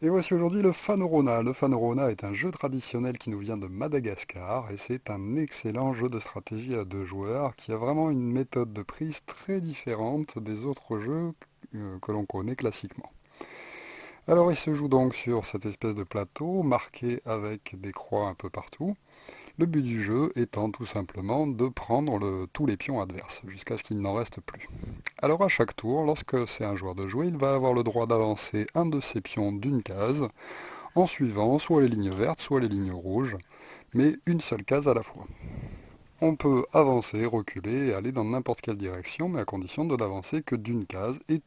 Et voici aujourd'hui le Fanorona. Le Fanorona est un jeu traditionnel qui nous vient de Madagascar et c'est un excellent jeu de stratégie à deux joueurs qui a vraiment une méthode de prise très différente des autres jeux que l'on connaît classiquement. Alors il se joue donc sur cette espèce de plateau marqué avec des croix un peu partout. Le but du jeu étant tout simplement de prendre tous les pions adverses jusqu'à ce qu'il n'en reste plus. Alors à chaque tour, lorsque c'est un joueur de jouer, il va avoir le droit d'avancer un de ses pions d'une case en suivant soit les lignes vertes, soit les lignes rouges, mais une seule case à la fois. On peut avancer, reculer et aller dans n'importe quelle direction, mais à condition de n'avancer que d'une case et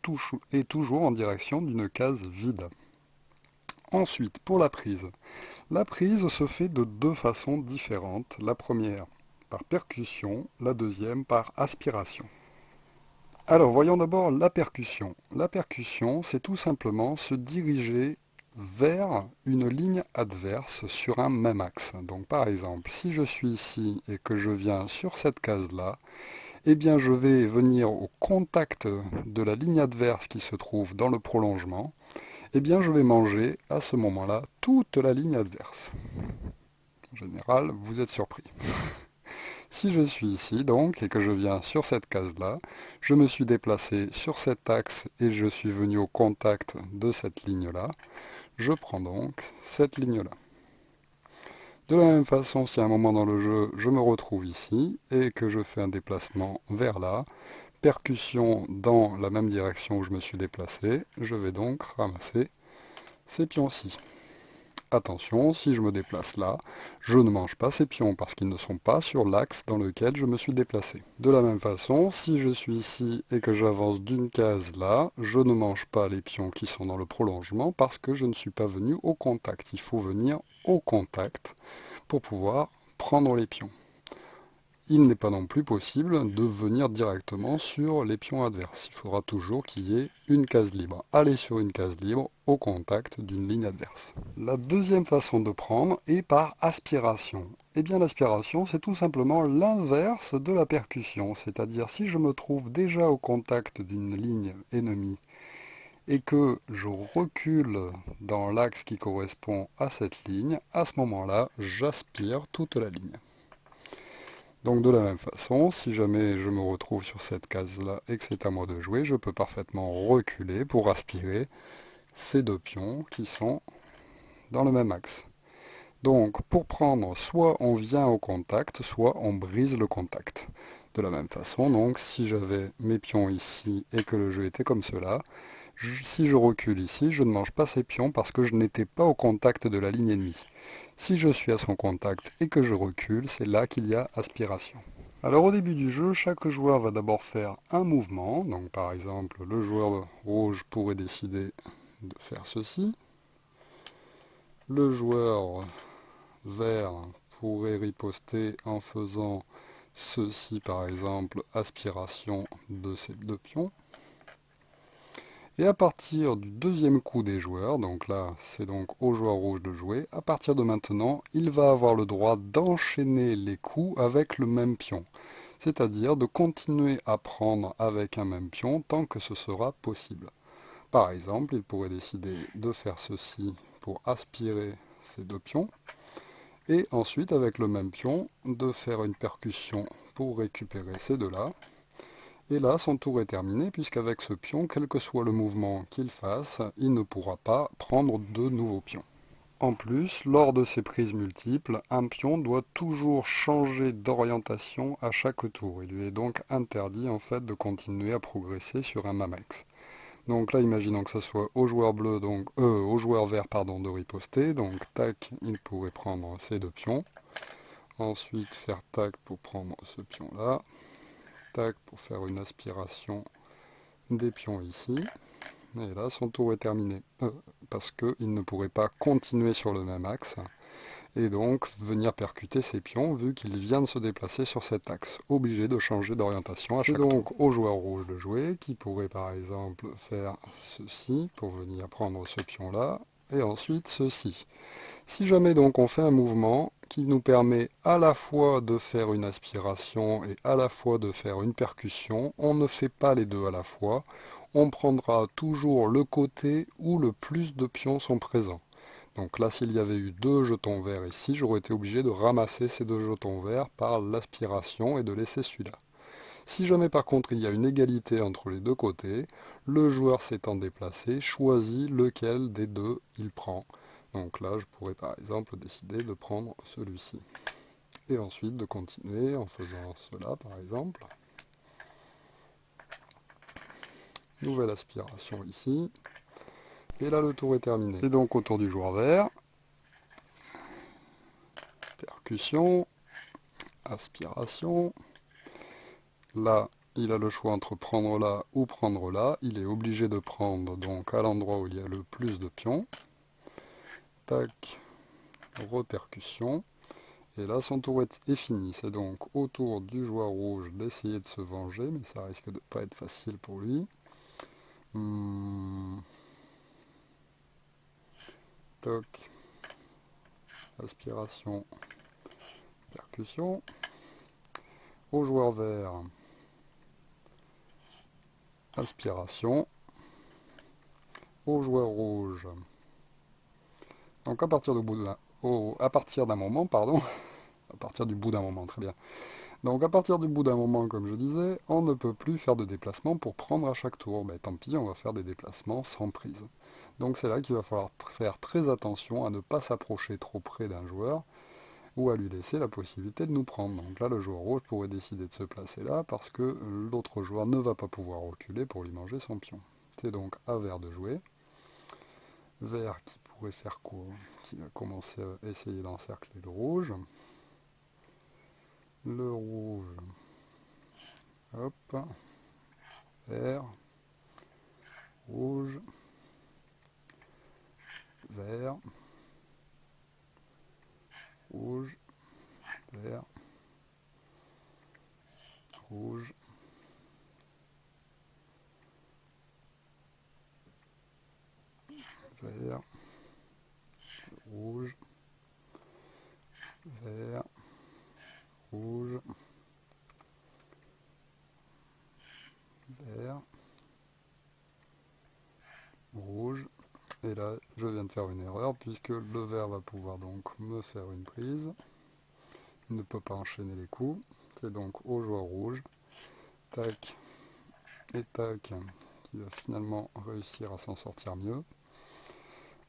toujours en direction d'une case vide. Ensuite, pour la prise se fait de deux façons différentes. La première par percussion, la deuxième par aspiration. Alors, voyons d'abord la percussion. La percussion, c'est tout simplement se diriger vers une ligne adverse sur un même axe. Donc, par exemple, si je suis ici et que je viens sur cette case-là, eh bien, je vais venir au contact de la ligne adverse qui se trouve dans le prolongement. Eh bien, je vais manger à ce moment-là toute la ligne adverse. En général, vous êtes surpris. Si je suis ici donc et que je viens sur cette case-là, je me suis déplacé sur cet axe et je suis venu au contact de cette ligne-là, je prends donc cette ligne-là. De la même façon, si à un moment dans le jeu, je me retrouve ici et que je fais un déplacement vers là, percussion dans la même direction où je me suis déplacé, je vais donc ramasser ces pions-ci. Attention, si je me déplace là, je ne mange pas ces pions parce qu'ils ne sont pas sur l'axe dans lequel je me suis déplacé. De la même façon, si je suis ici et que j'avance d'une case là, je ne mange pas les pions qui sont dans le prolongement parce que je ne suis pas venu au contact. Il faut venir au contact pour pouvoir prendre les pions. Il n'est pas non plus possible de venir directement sur les pions adverses. Il faudra toujours qu'il y ait une case libre. Aller sur une case libre au contact d'une ligne adverse. La deuxième façon de prendre est par aspiration. Eh bien l'aspiration, c'est tout simplement l'inverse de la percussion. C'est-à-dire si je me trouve déjà au contact d'une ligne ennemie et que je recule dans l'axe qui correspond à cette ligne, à ce moment-là, j'aspire toute la ligne. Donc de la même façon, si jamais je me retrouve sur cette case-là et que c'est à moi de jouer, je peux parfaitement reculer pour aspirer ces deux pions qui sont dans le même axe. Donc pour prendre, soit on vient au contact, soit on brise le contact. De la même façon, donc si j'avais mes pions ici et que le jeu était comme cela, si je recule ici, je ne mange pas ces pions parce que je n'étais pas au contact de la ligne ennemie. Si je suis à son contact et que je recule, c'est là qu'il y a aspiration. Alors au début du jeu, chaque joueur va d'abord faire un mouvement. Donc par exemple, le joueur rouge pourrait décider de faire ceci. Le joueur vert pourrait riposter en faisant ceci par exemple, aspiration de ces deux pions. Et à partir du deuxième coup des joueurs, donc là c'est donc au joueur rouge de jouer, à partir de maintenant, il va avoir le droit d'enchaîner les coups avec le même pion. C'est-à-dire de continuer à prendre avec un même pion tant que ce sera possible. Par exemple, il pourrait décider de faire ceci pour aspirer ces deux pions, et ensuite avec le même pion de faire une percussion pour récupérer ces deux-là. Et là, son tour est terminé, puisqu'avec ce pion, quel que soit le mouvement qu'il fasse, il ne pourra pas prendre de nouveaux pions. En plus, lors de ces prises multiples, un pion doit toujours changer d'orientation à chaque tour. Il lui est donc interdit en fait de continuer à progresser sur un même axe. Donc là, imaginons que ce soit au joueur bleu, donc au joueur vert, pardon, de riposter. Donc tac, il pourrait prendre ces deux pions. Ensuite, faire tac pour prendre ce pion-là. Tac pour faire une aspiration des pions ici. Et là, son tour est terminé. Parce qu'il ne pourrait pas continuer sur le même axe. Et donc venir percuter ses pions vu qu'il vient de se déplacer sur cet axe. Obligé de changer d'orientation à chaque tour. C'est donc au joueur rouge de jouer qui pourrait par exemple faire ceci pour venir prendre ce pion-là. Et ensuite ceci. Si jamais donc on fait un mouvement qui nous permet à la fois de faire une aspiration et à la fois de faire une percussion, on ne fait pas les deux à la fois. on prendra toujours le côté où le plus de pions sont présents. Donc là, s'il y avait eu deux jetons verts ici, j'aurais été obligé de ramasser ces deux jetons verts par l'aspiration et de laisser celui-là. Si jamais par contre il y a une égalité entre les deux côtés, le joueur s'étant déplacé choisit lequel des deux il prend. Donc là, je pourrais par exemple décider de prendre celui-ci. Et ensuite de continuer en faisant cela par exemple. Nouvelle aspiration ici. Et là, le tour est terminé. Et donc au tour du joueur vert, percussion, aspiration. Là, il a le choix entre prendre là ou prendre là. Il est obligé de prendre donc à l'endroit où il y a le plus de pions. Tac, repercussion. Et là, son tour est fini. C'est donc au tour du joueur rouge d'essayer de se venger, mais ça risque de pas être facile pour lui. Toc, aspiration, percussion. Au joueur vert, aspiration. Au joueur rouge. Donc à partir d'un moment, pardon, à partir du bout d'un moment, très bien. Donc à partir du bout d'un moment, comme je disais, on ne peut plus faire de déplacement pour prendre à chaque tour. Ben, tant pis, on va faire des déplacements sans prise. Donc c'est là qu'il va falloir faire très attention à ne pas s'approcher trop près d'un joueur ou à lui laisser la possibilité de nous prendre. Donc là, le joueur rouge pourrait décider de se placer là parce que l'autre joueur ne va pas pouvoir reculer pour lui manger son pion. C'est donc à vert de jouer. Vert qui pourrait faire quoi? Qui va commencer à essayer d'encercler le rouge. Le rouge, hop, vert, rouge, vert, rouge, vert, rouge, vert, rouge, vert, rouge, vert, rouge. Et là, je viens de faire une erreur puisque le vert va pouvoir donc me faire une prise. Il ne peut pas enchaîner les coups. C'est donc au joueur rouge. Tac et tac qui va finalement réussir à s'en sortir mieux.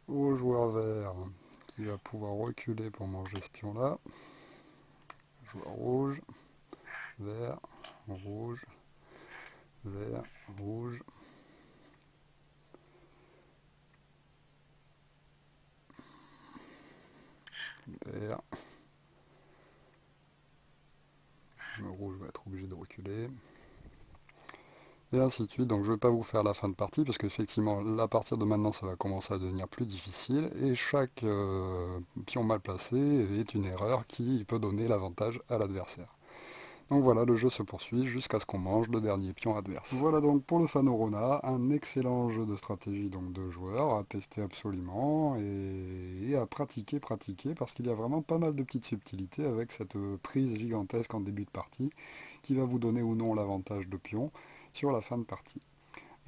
Au joueur vert qui va pouvoir reculer pour manger ce pion là. Joueur rouge, vert, rouge, vert, rouge, vert. Le rouge va être obligé de reculer. Et ainsi de suite. Donc je ne vais pas vous faire la fin de partie parce qu'effectivement, à partir de maintenant, ça va commencer à devenir plus difficile. Et chaque pion mal placé est une erreur qui peut donner l'avantage à l'adversaire. Donc voilà, le jeu se poursuit jusqu'à ce qu'on mange le dernier pion adverse. Voilà donc pour le Fanorona, un excellent jeu de stratégie donc de joueurs à tester absolument et à pratiquer, parce qu'il y a vraiment pas mal de petites subtilités avec cette prise gigantesque en début de partie qui va vous donner ou non l'avantage de pion sur la fin de partie.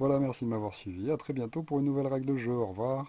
Voilà, merci de m'avoir suivi, à très bientôt pour une nouvelle règle de jeu, au revoir.